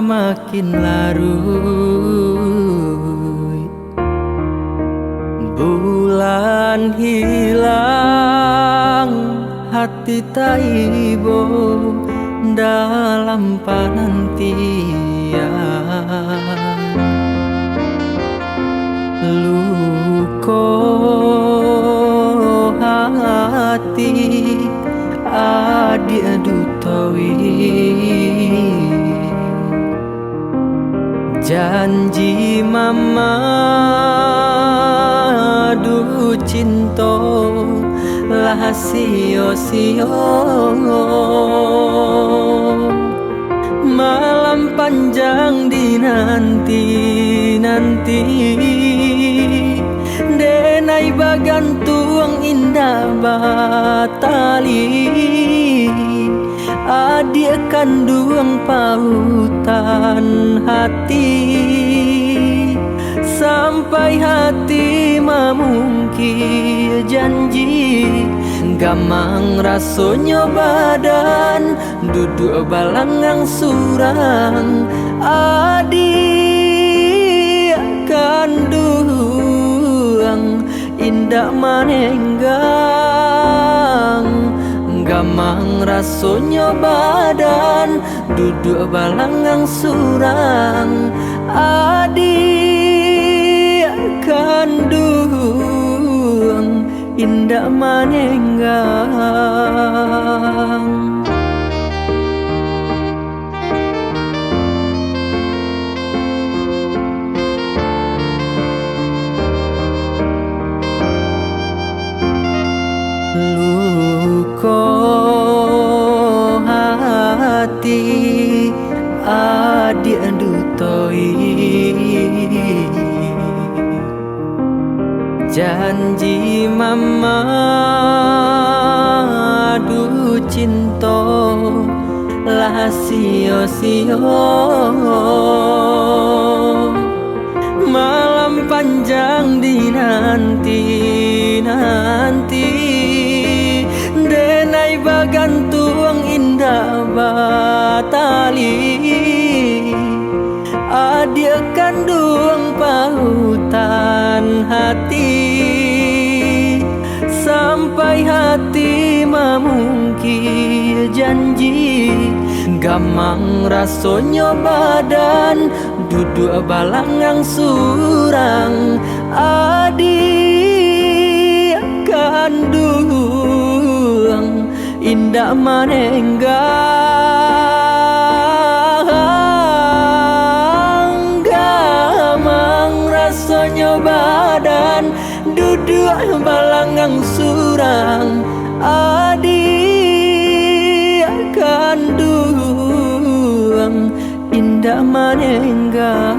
makin larut, bulan hilang, hati taibo dalam penantian. Luko hati adik dutawi, janji mama du cinta lah sio-sio. Malam panjang dinanti-nanti, denai bagantung indah batali, adik kandung pautan hati, sampai hati memungkir janji. Gamang rasanya badan duduk balangang surang, adik kandung indah manenggang. Gamang rasanya badan duduk balangang surang, adik kandung indah manenggang. Luko hati adik dutoi, janji mama du cinta lah sio-sio. Malam panjang dinanti-nanti, denai bagantung indah batali, adik kandung pautan hati, sampai hati memungkir janji. Gamang rasanya badan duduk balangang surang, adik kandung indah manenggang. Gamang rasanya badan duduk balangang surang, adik kandung indah manenggang.